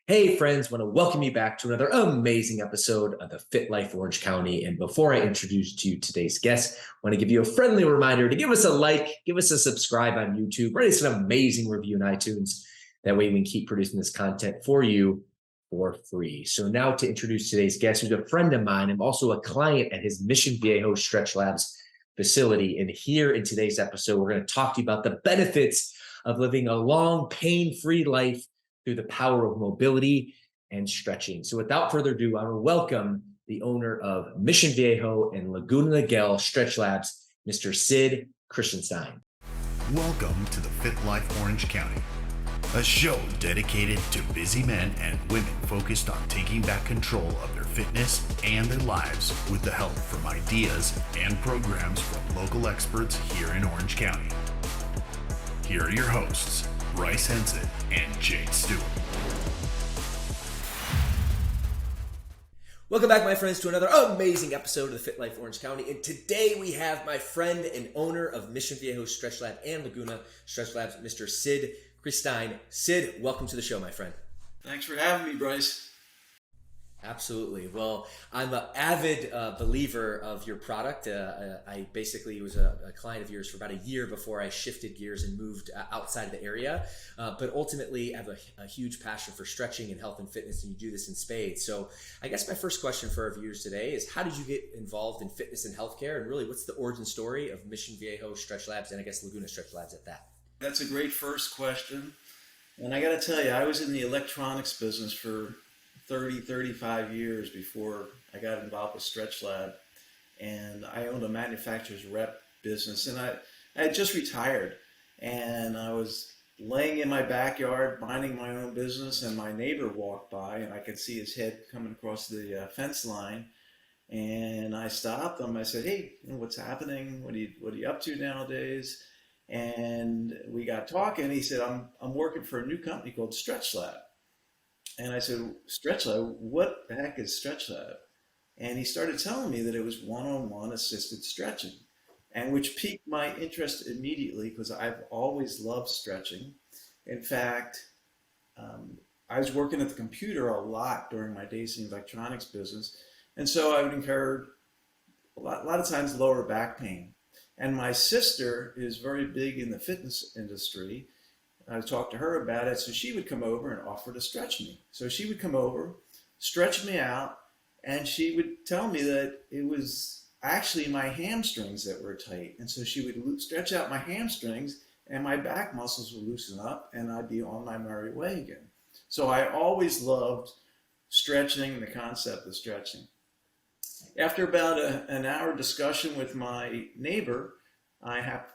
Hey friends, want to welcome you back to another amazing episode of the Fit Life Orange County. And before I introduce to you today's guest, I want to give you a friendly reminder to give us a like, give us a subscribe on YouTube, write us an amazing review in iTunes. That way we can keep producing this content for you for free. So now to introduce today's guest, who's a friend of mine. I'm also a client at his Mission Viejo Stretch Labs facility. And here in today's episode, we're going to talk to you about the benefits of living a long, pain-free life through the power of mobility and stretching. So without further ado, I want to welcome the owner of Mission Viejo and Laguna Niguel Stretch Labs, Mr. Sid Kritzstein. Welcome to the Fit Life Orange County, a show dedicated to busy men and women focused on taking back control of their fitness and their lives with the help from ideas and programs from local experts here in Orange County. Here are your hosts, Bryce, Henson, and Jake Stewart. Welcome back, my friends, to another amazing episode of the Fit Life Orange County. And today we have my friend and owner of Mission Viejo Stretch Lab and Laguna Stretch Labs, Mr. Sid Kritzstein. Sid, welcome to the show, my friend. Thanks for having me, Bryce. Absolutely. Well, I'm an avid believer of your product. I basically was a client of yours for about a year before I shifted gears and moved outside of the area. But ultimately, I have a huge passion for stretching and health and fitness, and you do this in spades. So I guess my first question for our viewers today is, how did you get involved in fitness and healthcare? And really, what's the origin story of Mission Viejo Stretch Labs and I guess Laguna Stretch Labs at that? That's a great first question. And I got to tell you, I was in the electronics business for 35 years before I got involved with Stretch Lab. And I owned a manufacturer's rep business. And I had just retired. And I was laying in my backyard, minding my own business. And my neighbor walked by, and I could see his head coming across the fence line. And I stopped him. I said, "Hey, what's happening? What are you up to nowadays?" And we got talking. He said, I'm working for a new company called Stretch Lab. And I said, Stretch Lab? What the heck is Stretch Lab? And he started telling me that it was one-on-one assisted stretching, and which piqued my interest immediately because I've always loved stretching. In fact, I was working at the computer a lot during my days in the electronics business. And so I would incur a lot of times lower back pain. And my sister is very big in the fitness industry. I talked to her about it, so she would come over and offer to stretch me. So she would come over, stretch me out, and she would tell me that it was actually my hamstrings that were tight. And so she would stretch out my hamstrings, and my back muscles would loosen up, and I'd be on my merry way again. So I always loved stretching and the concept of stretching. After about an hour discussion with my neighbor, I happened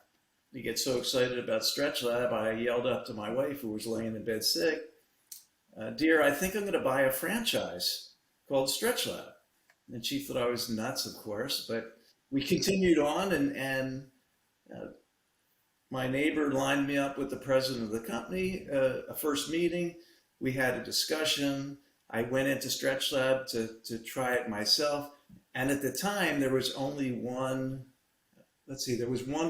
to get so excited about Stretch Lab, I yelled up to my wife, who was laying in bed sick, "Dear, I think I'm going to buy a franchise called Stretch Lab." And she thought I was nuts, of course, but we continued on, and my neighbor lined me up with the president of the company, a first meeting. We had a discussion. I went into Stretch Lab to try it myself. And at the time, there was only one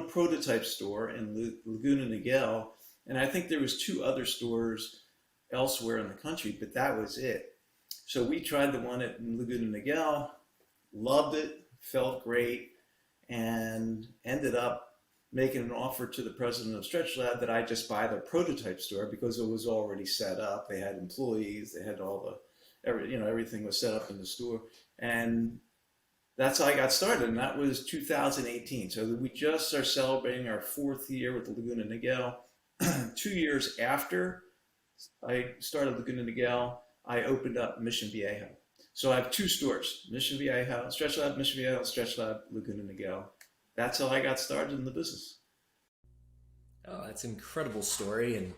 prototype store in Laguna Niguel, and I think there was 2 other stores elsewhere in the country, but that was it. So we tried the one at Laguna Niguel, loved it, felt great, and ended up making an offer to the president of Stretch Lab that I just buy the prototype store because it was already set up. They had employees, they had everything was set up in the store, and that's how I got started, and that was 2018. So we just are celebrating our 4th year with the Laguna Niguel. 2 years after I started Laguna Niguel, I opened up Mission Viejo. So I have 2 stores, Mission Viejo, Stretch Lab, Mission Viejo, Stretch Lab, Laguna Niguel. That's how I got started in the business. Oh, that's an incredible story. And,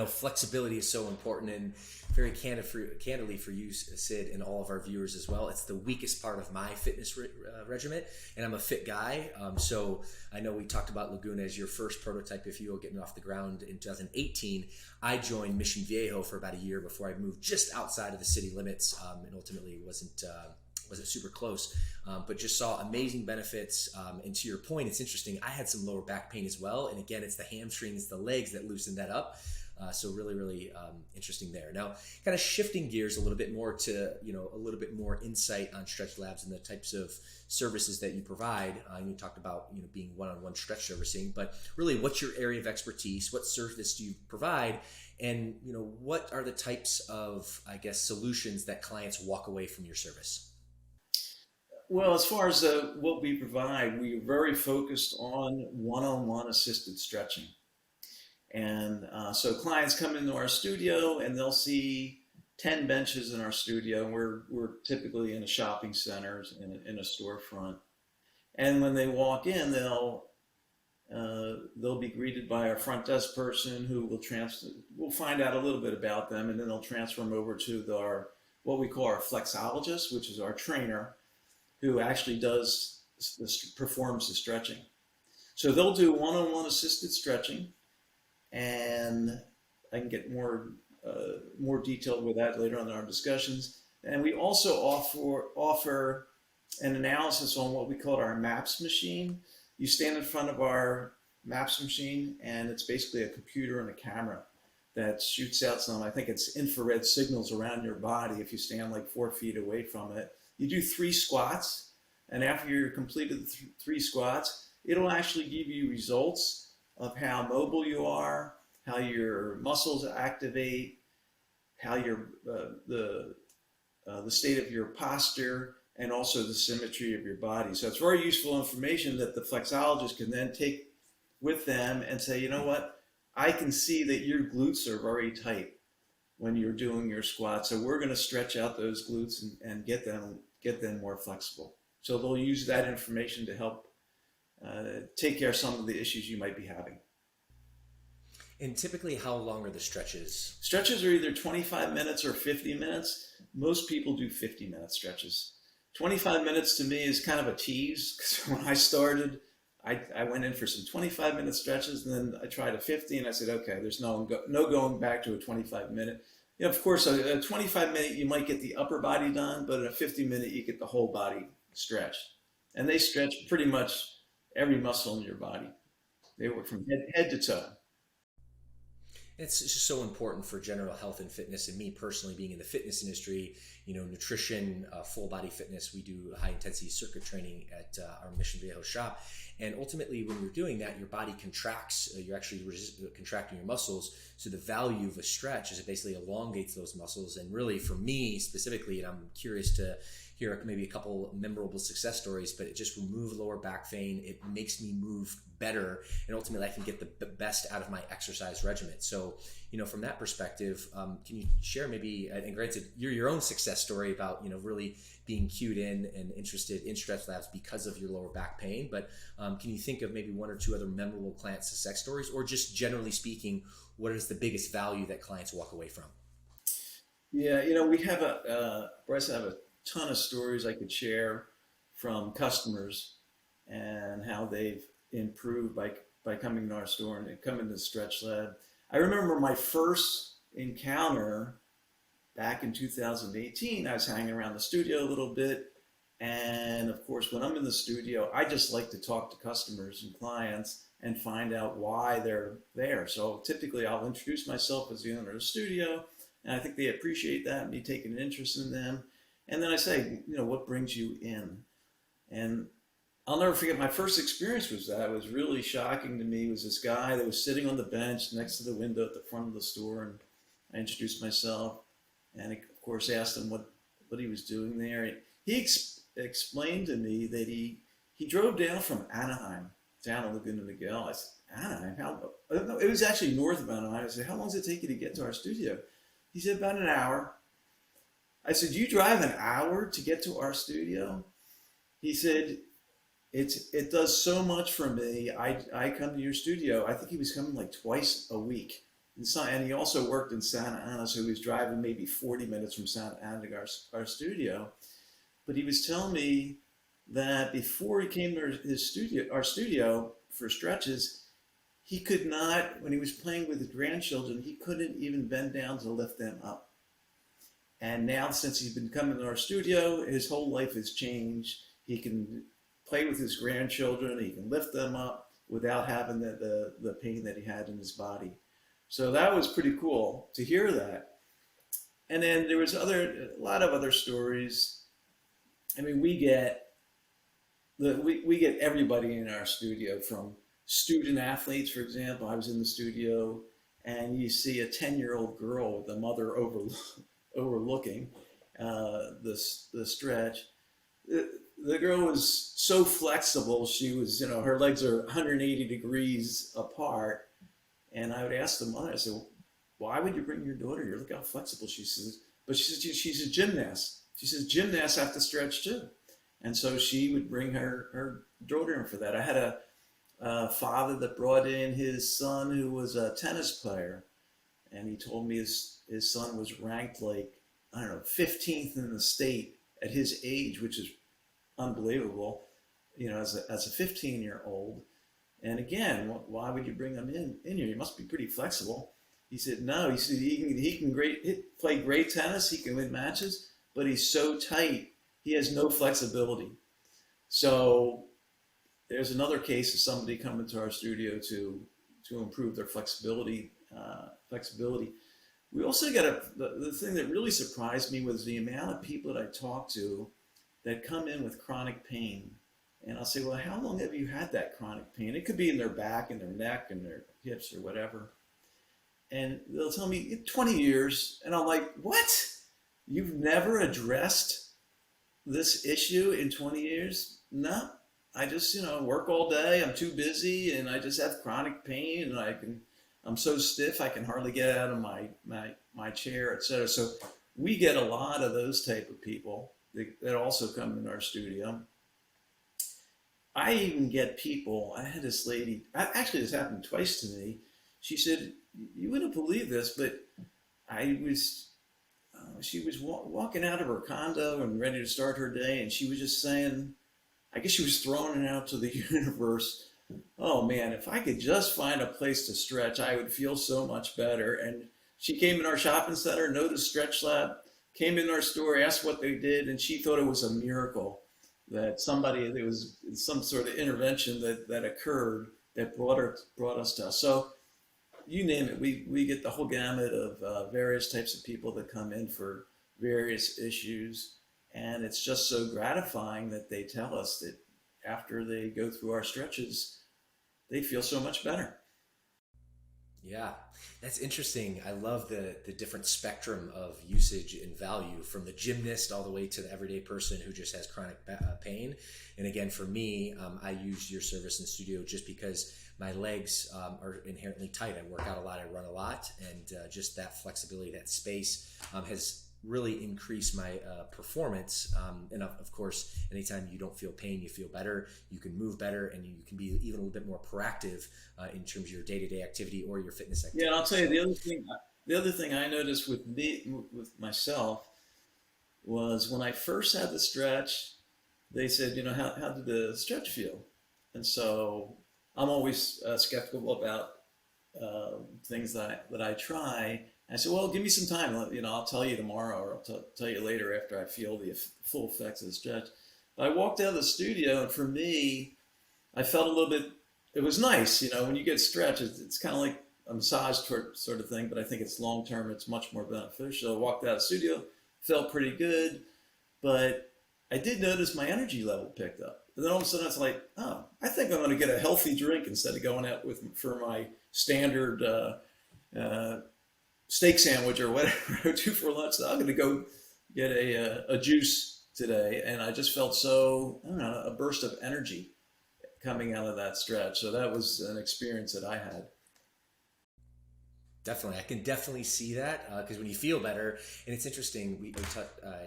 flexibility is so important, and very candidly for you, Sid, and all of our viewers as well. It's the weakest part of my fitness regimen, and I'm a fit guy. So I know we talked about Laguna as your first prototype, if you will, getting off the ground in 2018. I joined Mission Viejo for about a year before I moved just outside of the city limits, and ultimately wasn't super close, but just saw amazing benefits. And to your point, it's interesting. I had some lower back pain as well. And again, it's the hamstrings, the legs that loosen that up. So really, really interesting there. Now, kind of shifting gears a little bit more to, a little bit more insight on Stretch Labs and the types of services that you provide. You talked about, being one-on-one stretch servicing, but really what's your area of expertise? What service do you provide? And, what are the types of, I guess, solutions that clients walk away from your service? Well, as far as what we provide, we're very focused on one-on-one assisted stretching. And so clients come into our studio and they'll see 10 benches in our studio. We're typically in a shopping center, in a storefront. And when they walk in, they'll be greeted by our front desk person who we'll find out a little bit about them, and then they'll transfer them over to what we call our Flexologist, which is our trainer, who actually performs the stretching. So they'll do one-on-one assisted stretching, and I can get more detailed with that later on in our discussions. And we also offer an analysis on what we call our MAPS machine. You stand in front of our MAPS machine, and it's basically a computer and a camera that shoots out I think it's infrared signals around your body if you stand like 4 feet away from it. You do 3 squats, and after you've completed the 3 squats, it'll actually give you results of how mobile you are, how your muscles activate, how the state of your posture, and also the symmetry of your body. So it's very useful information that the flexologist can then take with them and say, you know what, I can see that your glutes are very tight when you're doing your squat. So we're going to stretch out those glutes and get them more flexible. So they'll use that information to help take care of some of the issues you might be having. And typically, how long are the stretches? Stretches are either 25 minutes or 50 minutes. Most people do 50-minute stretches. 25 minutes to me is kind of a tease, because when I started, I went in for some 25-minute stretches, and then I tried a 50, and I said, okay, there's no going back to a 25-minute. Of course, a 25-minute, you might get the upper body done, but in a 50-minute, you get the whole body stretched. And they stretch pretty much every muscle in your body. They work from head to toe. It's just so important for general health and fitness, and me personally being in the fitness industry, nutrition, full body fitness. We do high intensity circuit training at our Mission Viejo shop. And ultimately, when you're doing that, your body contracts. You're actually contracting your muscles. So the value of a stretch is it basically elongates those muscles. And really, for me specifically, and I'm curious to hear maybe a couple memorable success stories, but it just removes lower back pain. It makes me move better, and ultimately I can get the best out of my exercise regimen. So, from that perspective, can you share maybe, and granted, your own success story about, really being cued in and interested in Stretch Labs because of your lower back pain, but can you think of maybe 1 or 2 other memorable client success stories, or just generally speaking, what is the biggest value that clients walk away from? Yeah, we have Bryce, I have a ton of stories I could share from customers and how they've improved by coming to our store and coming to the Stretch Lab. I remember my first encounter back in 2018. I was hanging around the studio a little bit, and of course, when I'm in the studio, I just like to talk to customers and clients and find out why they're there. So typically, I'll introduce myself as the owner of the studio, and I think they appreciate that, me taking an interest in them. And then I say, what brings you in? And I'll never forget, my first experience was that. It was really shocking to me. It was this guy that was sitting on the bench next to the window at the front of the store, and I introduced myself, and of course asked him what he was doing there. He explained to me that he drove down from Anaheim down to Laguna Niguel. I said, Anaheim? No, it was actually north of Anaheim. I said, how long does it take you to get to our studio? He said, about an hour. I said, you drive an hour to get to our studio? He said, it does so much for me. I come to your studio. I think he was coming like twice a week. And he also worked in Santa Ana, so he was driving maybe 40 minutes from Santa Ana to our studio. But he was telling me that before he came to our studio for stretches, he could not, when he was playing with his grandchildren, he couldn't even bend down to lift them up. And now, since he's been coming to our studio, his whole life has changed. He can play with his grandchildren. He can lift them up without having the pain that he had in his body. So that was pretty cool to hear that. And then there was a lot of other stories. I mean, we get everybody in our studio, from student athletes, for example. I was in the studio, and you see a 10-year-old girl with the mother overlooking the stretch. The girl was so flexible. She was, her legs are 180 degrees apart. And I would ask the mother, I said, why would you bring your daughter here? Look how flexible she says. But she says, she's a gymnast. She says, gymnasts have to stretch too. And so she would bring her daughter in for that. I had a father that brought in his son who was a tennis player. And he told me his son was ranked like, I don't know, 15th in the state at his age, which is unbelievable, as a 15-year-old. And again, why would you bring him in here? He must be pretty flexible. He said, no. He said he can play great tennis. He can win matches, but he's so tight. He has no flexibility. So there's another case of somebody coming to our studio to improve their flexibility. We also got the thing that really surprised me was the amount of people that I talked to that come in with chronic pain. And I'll say, well, how long have you had that chronic pain? It could be in their back and their neck and their hips or whatever. And they'll tell me 20 years. And I'm like, what? You've never addressed this issue in 20 years? No, I just, work all day. I'm too busy and I just have chronic pain, and I'm so stiff I can hardly get out of my chair, etc. So we get a lot of those type of people that also come in our studio. I even get people, I had this lady, actually this happened twice to me. She said, you wouldn't believe this, but she was walking out of her condo and ready to start her day, and she was just saying, I guess she was throwing it out to the universe. Oh man, if I could just find a place to stretch, I would feel so much better. And she came in our shopping center, noticed Stretch Lab, came in our store, asked what they did, and she thought it was a miracle that there was some sort of intervention that occurred that brought us to us. So you name it, we get the whole gamut of various types of people that come in for various issues. And it's just so gratifying that they tell us that after they go through our stretches, they feel so much better. Yeah, that's interesting. I love the different spectrum of usage and value, from the gymnast all the way to the everyday person who just has chronic pain. And again, for me, I use your service in the studio just because my legs are inherently tight. I work out a lot, I run a lot, and just that flexibility, that space has really increase my performance. And of course, anytime you don't feel pain, you feel better, you can move better, and you can be even a little bit more proactive in terms of your day-to-day activity or your fitness activity. Yeah, and I'll tell you the other thing I noticed with myself was when I first had the stretch, they said, how did the stretch feel? And so I'm always skeptical about things that I try. I said, well, give me some time. I'll tell you tomorrow, or I'll tell you later after I feel the full effects of the stretch. But I walked out of the studio, and for me, I felt a little bit, it was nice. When you get stretched, it's kind of like a massage sort of thing, but I think it's long-term, it's much more beneficial. I walked out of the studio, felt pretty good, but I did notice my energy level picked up. And then all of a sudden it's like, oh, I think I'm going to get a healthy drink instead of going out for my standard steak sandwich or whatever I do for lunch. So I'm going to go get a juice today. And I just felt a burst of energy coming out of that stretch. So that was an experience that I had. Definitely. I can definitely see that because when you feel better, and it's interesting, we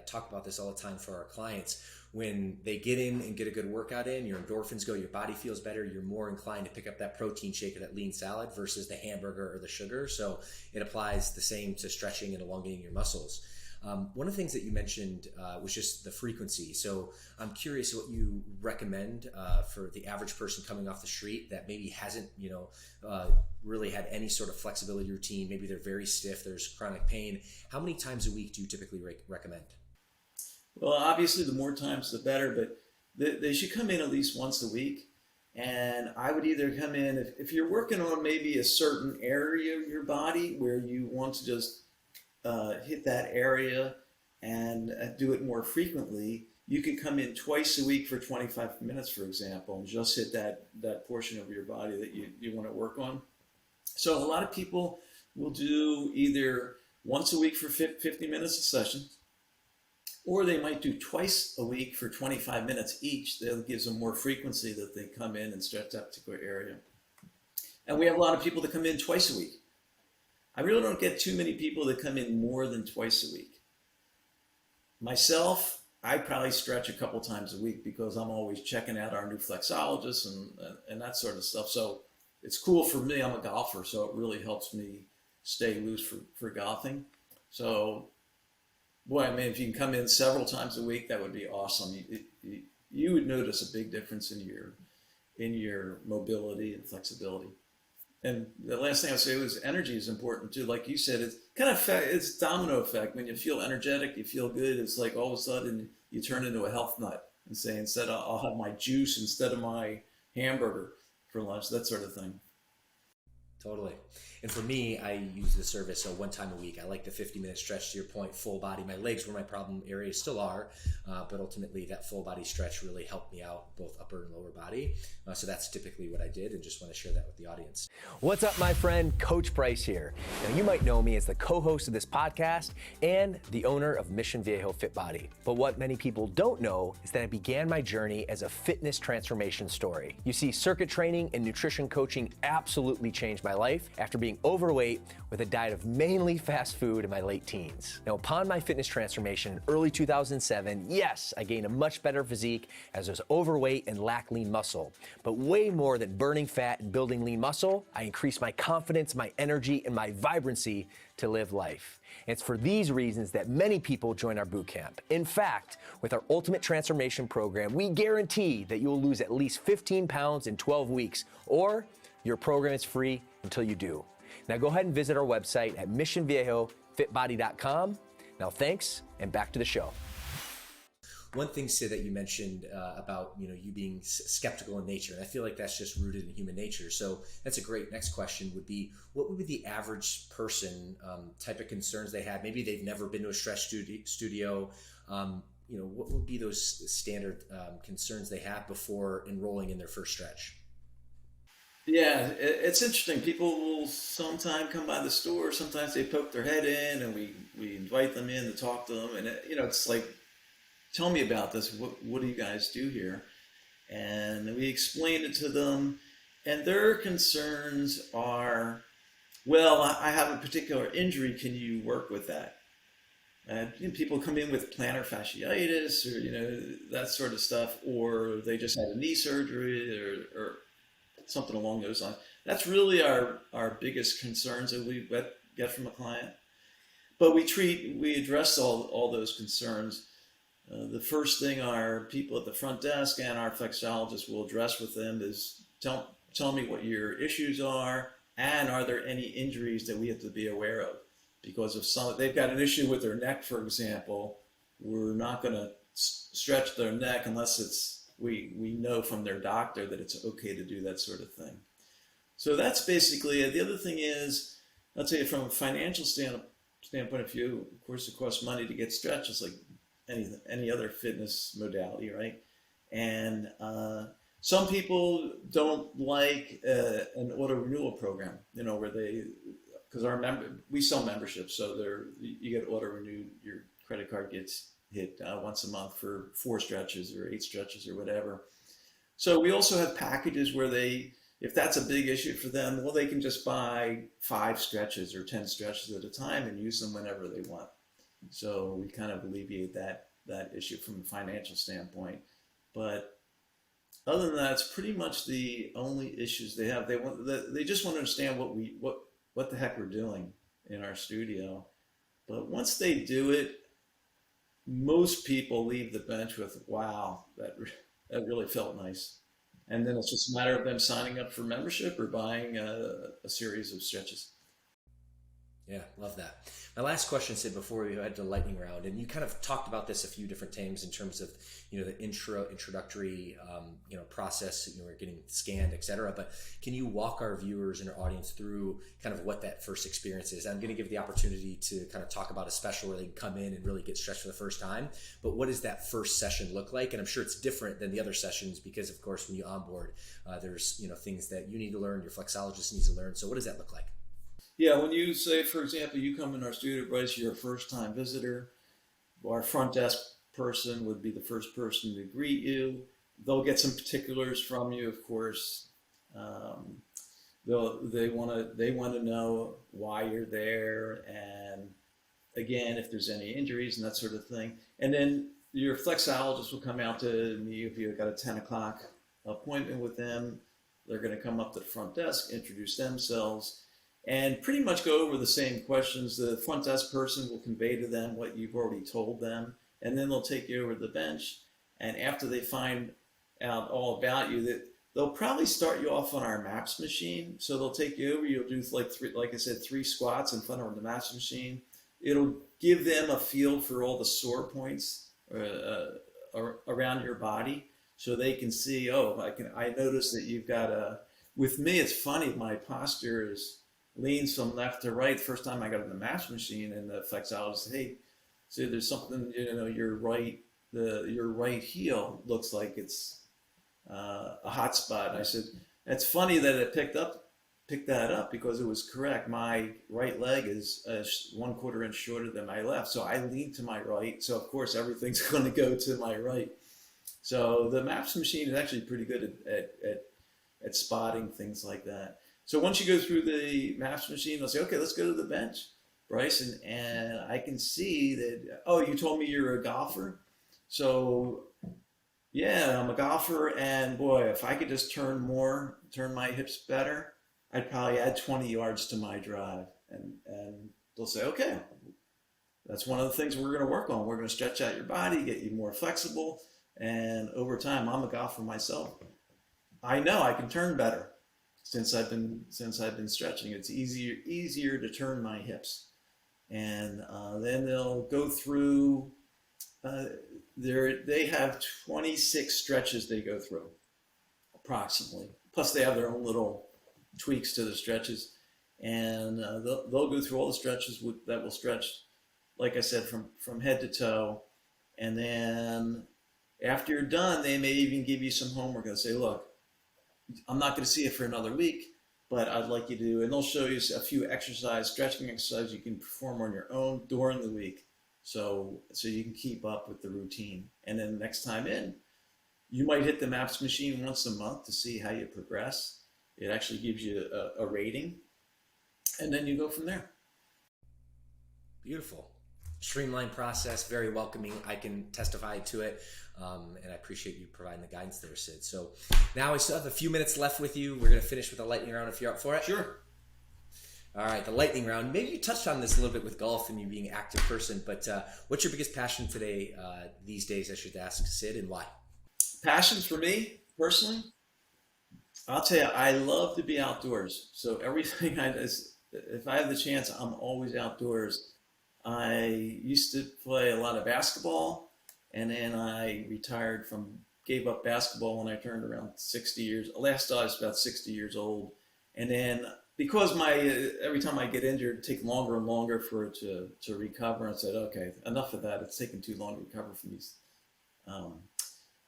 talk about this all the time for our clients. When they get in and get a good workout in, your endorphins go, your body feels better, you're more inclined to pick up that protein shake or that lean salad versus the hamburger or the sugar. So it applies the same to stretching and elongating your muscles. One of the things that you mentioned was just the frequency. So I'm curious what you recommend for the average person coming off the street that maybe hasn't, really had any sort of flexibility routine. Maybe they're very stiff, there's chronic pain. How many times a week do you typically recommend? Well, obviously the more times the better, but they should come in at least once a week. And I would either come in, if you're working on maybe a certain area of your body where you want to just hit that area and do it more frequently, you could come in twice a week for 25 minutes, for example, and just hit that portion of your body that you want to work on. So a lot of people will do either once a week for 50 minutes a session, or they might do twice a week for 25 minutes each. That gives them more frequency that they come in and stretch that particular area. And we have a lot of people that come in twice a week. I really don't get too many people that come in more than twice a week. Myself, I probably stretch a couple times a week because I'm always checking out our new Flexologists and that sort of stuff. So it's cool for me. I'm a golfer, so it really helps me stay loose for golfing. So, boy, I mean, if you can come in several times a week, that would be awesome. You would notice a big difference in your mobility and flexibility. And the last thing I'll say was energy is important too. Like you said, it's kind of it's domino effect. When you feel energetic, you feel good. It's like all of a sudden you turn into a health nut and say, instead I'll have my juice instead of my hamburger for lunch, that sort of thing. Totally. And for me, I use the service one time a week. I like the 50-minute stretch, to your point, full body. My legs were my problem areas, still are, but ultimately that full body stretch really helped me out, both upper and lower body. So that's typically what I did, and just want to share that with the audience. What's up, my friend? Coach Bryce here. Now, you might know me as the co-host of this podcast and the owner of Mission Viejo Fit Body. But what many people don't know is that I began my journey as a fitness transformation story. You see, circuit training and nutrition coaching absolutely changed my life after being overweight with a diet of mainly fast food in my late teens. Now, upon my fitness transformation in early 2007, yes, I gained a much better physique as I was overweight and lacked lean muscle. But way more than burning fat and building lean muscle, I increased my confidence, my energy, and my vibrancy to live life. And it's for these reasons that many people join our boot camp. In fact, with our Ultimate Transformation Program, we guarantee that you will lose at least 15 pounds in 12 weeks, or your program is free until you do. Now go ahead and visit our website at missionviejofitbody.com. Now thanks, and back to the show. One thing, Sid, that you mentioned about you being skeptical in nature, and I feel like that's just rooted in human nature. So that's a great next question would be, what would be the average person type of concerns they had? Maybe they've never been to a stretch studio. What would be those standard concerns they have before enrolling in their first stretch? Yeah, it's interesting. People will sometimes come by the store. Sometimes they poke their head in, and we invite them in to talk to them. And it's like, tell me about this. What do you guys do here? And we explain it to them, and their concerns are, well, I have a particular injury. Can you work with that? And people come in with plantar fasciitis, or that sort of stuff, or they just had a knee surgery, or something along those lines. That's really our biggest concerns that we get from a client. But we address all those concerns. The first thing our people at the front desk and our flexologists will address with them is, tell me what your issues are, and are there any injuries that we have to be aware of? Because if they've got an issue with their neck, for example, we're not going to stretch their neck unless we know from their doctor that it's okay to do that sort of thing. So that's basically it. The other thing is, I'll tell you, from a financial standpoint of view, of course, it costs money to get stretched, just like any other fitness modality, right? And some people don't like an auto renewal program, where because we sell memberships, so you get auto renewed, your credit card gets hit once a month for 4 stretches or 8 stretches or whatever. So we also have packages where if that's a big issue for them, well, they can just buy 5 stretches or 10 stretches at a time and use them whenever they want. So we kind of alleviate that issue from a financial standpoint. But other than that, it's pretty much the only issues they have. They just want to understand what the heck we're doing in our studio. But once they do it, most people leave the bench with, wow, that really felt nice. And then it's just a matter of them signing up for membership or buying a series of stretches. Yeah, love that. My last question, Sid, before we head to the lightning round, and you kind of talked about this a few different times in terms of, the introductory, process, we're getting scanned, et cetera. But can you walk our viewers and our audience through kind of what that first experience is? I'm going to give the opportunity to kind of talk about a special where they can come in and really get stretched for the first time. But what does that first session look like? And I'm sure it's different than the other sessions because, of course, when you onboard, there's, things that you need to learn, your flexologist needs to learn. So what does that look like? Yeah, when you say, for example, you come in our studio, Bryce, you're a first-time visitor, our front desk person would be the first person to greet you. They'll get some particulars from you, of course. They want to know why you're there, and again, if there's any injuries and that sort of thing. And then your flexologist will come out to meet you if you've got a 10 o'clock appointment with them. They're going to come up to the front desk, introduce themselves, and pretty much go over the same questions. The front desk person will convey to them what you've already told them, and then they'll take you over to the bench. And after they find out all about you, they'll probably start you off on our MAPS machine. So they'll take you over. You'll do like I said, 3 squats in front of the MAPS machine. It'll give them a feel for all the sore points around your body, so they can see. I notice that you've got a. With me, it's funny. My posture leans from left to right. First time I got on the MAPS machine, and the flexologist said, "Hey, so there's something, your right heel looks like it's a hot spot." And I said, "It's funny that it picked that up because it was correct. My right leg is 1/4 inch shorter than my left, so I lean to my right. So of course everything's going to go to my right." So the MAPS machine is actually pretty good at spotting things like that. So once you go through the MAPS machine, they'll say, "Okay, let's go to the bench, Bryce." And I can see that, you told me you're a golfer. So yeah, I'm a golfer. And boy, if I could just turn my hips better, I'd probably add 20 yards to my drive. And they'll say, "Okay, that's one of the things we're going to work on. We're going to stretch out your body, get you more flexible." And over time, I'm a golfer myself. I know I can turn better. Since I've been stretching, it's easier to turn my hips, and then they'll go through. They have 26 stretches they go through, approximately. Plus, they have their own little tweaks to the stretches, and they'll go through all the stretches that will stretch, like I said, from head to toe, and then after you're done, they may even give you some homework and say, "Look, I'm not going to see you for another week, but I'd like you to," and they'll show you a few stretching exercises you can perform on your own during the week. So you can keep up with the routine. And then next time in, you might hit the MAPS machine once a month to see how you progress. It actually gives you a rating, and then you go from there. Beautiful. Streamlined process, very welcoming. I can testify to it. And I appreciate you providing the guidance there, Sid. So now I still have a few minutes left with you. We're going to finish with the lightning round if you're up for it. Sure. All right, the lightning round. Maybe you touched on this a little bit with golf and you being an active person, but what's your biggest passion today, these days, I should ask, Sid, and why? Passions for me, personally? I'll tell you, I love to be outdoors. So everything if I have the chance, I'm always outdoors. I used to play a lot of basketball, and then I gave up basketball when I turned around 60 years. Last I was about 60 years old. And then because every time I get injured, it takes longer and longer for it to recover. I said, okay, enough of that. It's taking too long to recover from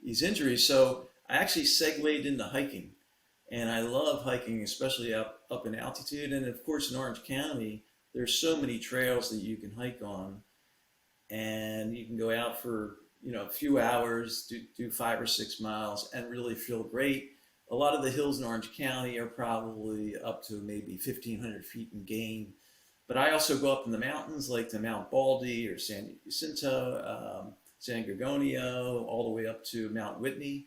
these injuries. So I actually segued into hiking. And I love hiking, especially up in altitude. And of course, in Orange County, there's so many trails that you can hike on. And you can go out for a few hours, do 5 or 6 miles, and really feel great. A lot of the hills in Orange County are probably up to maybe 1,500 feet in gain. But I also go up in the mountains, like to Mount Baldy or San Jacinto, San Gorgonio, all the way up to Mount Whitney.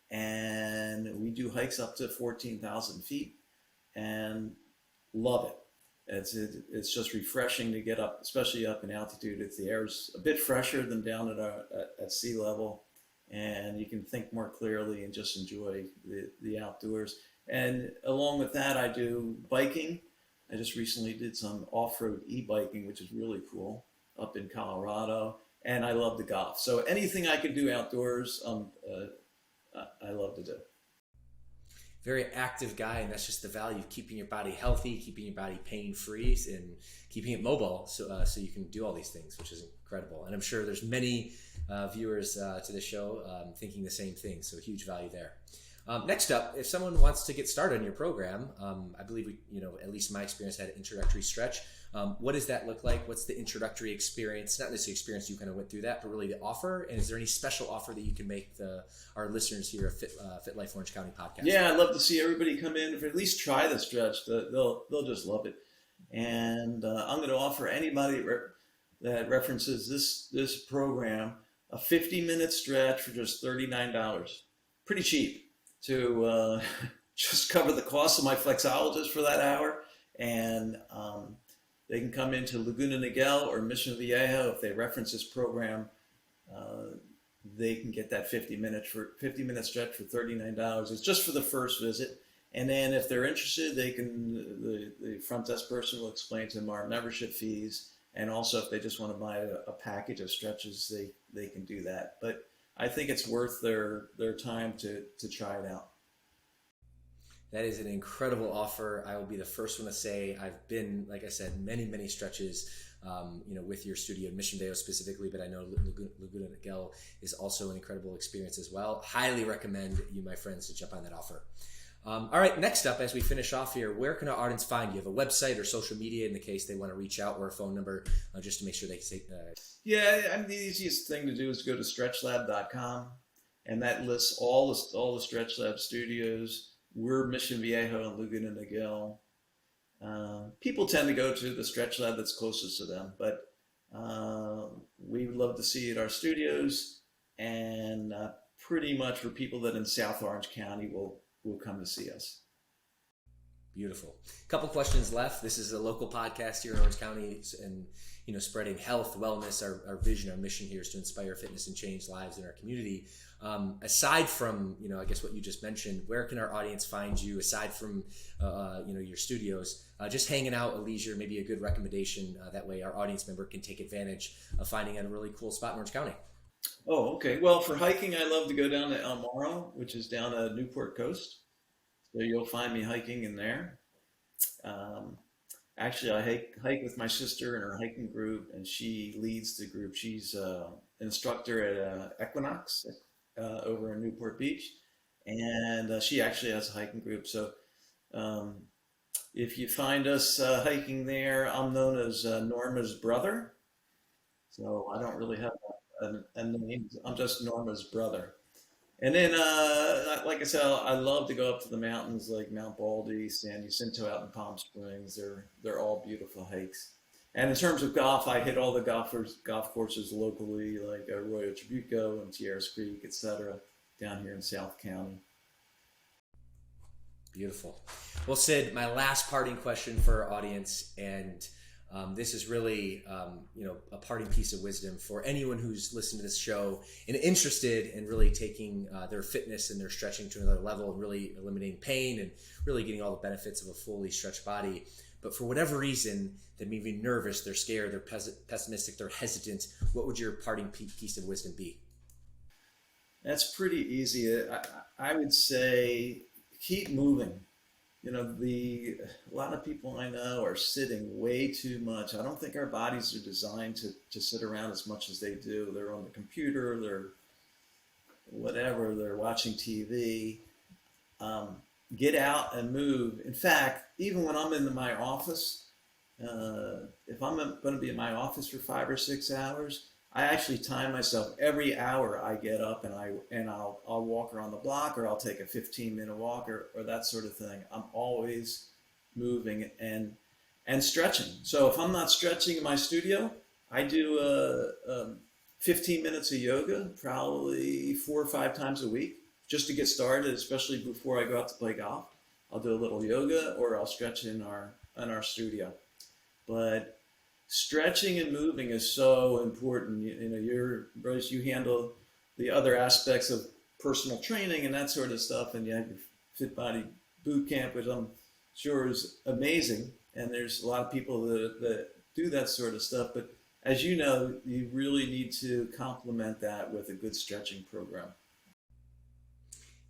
And we do hikes up to 14,000 feet and love it. It's just refreshing to get up, especially up in altitude. The air's a bit fresher than down at sea level, and you can think more clearly and just enjoy the outdoors. And along with that, I do biking. I just recently did some off-road e-biking, which is really cool, up in Colorado. And I love to golf. So anything I can do outdoors, I love to do. Very active guy, and that's just the value of keeping your body healthy, keeping your body pain-free, and keeping it mobile, so you can do all these things, which is incredible. And I'm sure there's many viewers to the show thinking the same thing, so huge value there. Next up, if someone wants to get started on your program, I believe at least in my experience, had an introductory stretch. What does that look like? What's the introductory experience? Not necessarily experience, you kind of went through that, but really the offer. And is there any special offer that you can make our listeners here at Fit Life Orange County podcast? Yeah, I'd love to see everybody come in, or at least try the stretch. They'll just love it. And I'm going to offer anybody that references this program a 50-minute stretch for just $39. Pretty cheap to just cover the cost of my flexologist for that hour. And they can come into Laguna Niguel or Mission Viejo. If they reference this program, they can get that 50-minute stretch for $39. It's just for the first visit. And then if they're interested, the front desk person will explain to them our membership fees. And also if they just want to buy a package of stretches, they can do that. But I think it's worth their time to try it out. That is an incredible offer. I will be the first one to say I've been, like I said, many stretches, with your studio in Mission Viejo specifically, but I know Laguna Niguel is also an incredible experience as well. Highly recommend you, my friends, to jump on that offer. All right, next up, as we finish off here, where can our audience find you? You have a website or social media in the case they want to reach out, or a phone number, just to make sure they can say. Yeah, the easiest thing to do is go to stretchlab.com, and that lists all the Stretch Lab studios. We're Mission Viejo and Laguna Niguel. People tend to go to the Stretch Lab that's closest to them, but we would love to see you at our studios, and pretty much for people that in South Orange County will come to see us. Beautiful. A couple questions left. This is a local podcast here in Orange County, and spreading health, wellness. Our vision, our mission here is to inspire fitness and change lives in our community. Aside from I guess what you just mentioned, where can our audience find you? Aside from your studios, just hanging out at leisure, maybe a good recommendation. That way, our audience member can take advantage of finding a really cool spot in Orange County. Oh, okay. Well, for hiking, I love to go down to El Morro, which is down at Newport Coast. So you'll find me hiking in there. Actually, I hike with my sister in her hiking group, and she leads the group. She's an instructor at Equinox over in Newport Beach, and she actually has a hiking group. So if you find us hiking there, I'm known as Norma's brother. So I don't really have a name. I'm just Norma's brother. And then, like I said, I love to go up to the mountains like Mount Baldy, San Jacinto out in Palm Springs. They're all beautiful hikes. And in terms of golf, I hit all the golf courses locally, like Arroyo Trabuco and Tierras Creek, etc., down here in South County. Beautiful. Well, Sid, my last parting question for our audience, and this is really, a parting piece of wisdom for anyone who's listening to this show and interested in really taking their fitness and their stretching to another level and really eliminating pain and really getting all the benefits of a fully stretched body. But for whatever reason, they may be nervous, they're scared, they're pessimistic, they're hesitant. What would your parting piece of wisdom be? That's pretty easy. I would say keep moving. A lot of people I know are sitting way too much. I don't think our bodies are designed to sit around as much as they do. They're on the computer, they're whatever, they're watching TV. Get out and move. In fact, even when I'm in my office, if I'm going to be in my office for 5 or 6 hours, I actually time myself. Every hour I get up and I'll walk around the block, or I'll take a 15-minute walk or that sort of thing. I'm always moving and stretching. So if I'm not stretching in my studio, I do 15 minutes of yoga, probably 4 or 5 times a week, just to get started, especially before I go out to play golf. I'll do a little yoga, or I'll stretch in our studio. But stretching and moving is so important. Bryce, you handle the other aspects of personal training and that sort of stuff, and you have your Fit Body Boot Camp, which I'm sure is amazing. and there's a lot of people that do that sort of stuff. But as you know, you really need to complement that with a good stretching program.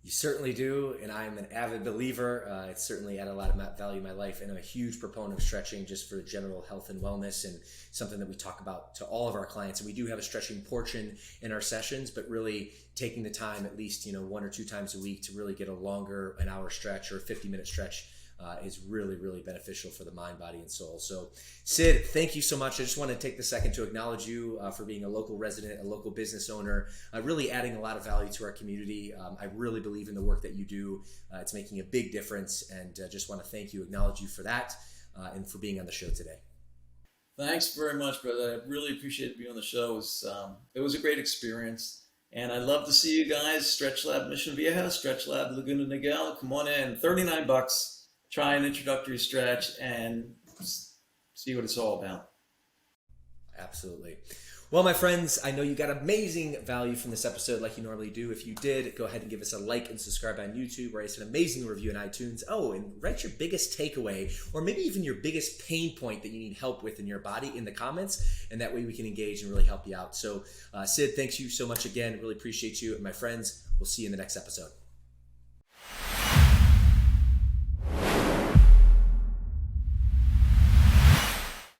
You certainly do, and I'm an avid believer. It's certainly added a lot of value in my life, and I'm a huge proponent of stretching just for general health and wellness, and something that we talk about to all of our clients. And we do have a stretching portion in our sessions, but really taking the time at least 1 or 2 times a week to really get a longer, an hour stretch or a 50-minute stretch is really, really beneficial for the mind, body, and soul. So Sid, thank you so much. I just want to take the second to acknowledge you for being a local resident, a local business owner, really adding a lot of value to our community. I really believe in the work that you do. It's making a big difference, and just want to thank you, acknowledge you for that, and for being on the show today. Thanks very much, brother. I really appreciate being on the show. It was a great experience, and I'd love to see you guys. Stretch Lab Mission Viejo, Stretch Lab Laguna Niguel. Come on in, $39. Try an introductory stretch and see what it's all about. Absolutely. Well, my friends, I know you got amazing value from this episode like you normally do. If you did, go ahead and give us a like and subscribe on YouTube, write us an amazing review in iTunes. Oh, and write your biggest takeaway, or maybe even your biggest pain point that you need help with in your body in the comments, and that way we can engage and really help you out. So Sid, thanks you so much again. Really appreciate you. And my friends, we'll see you in the next episode.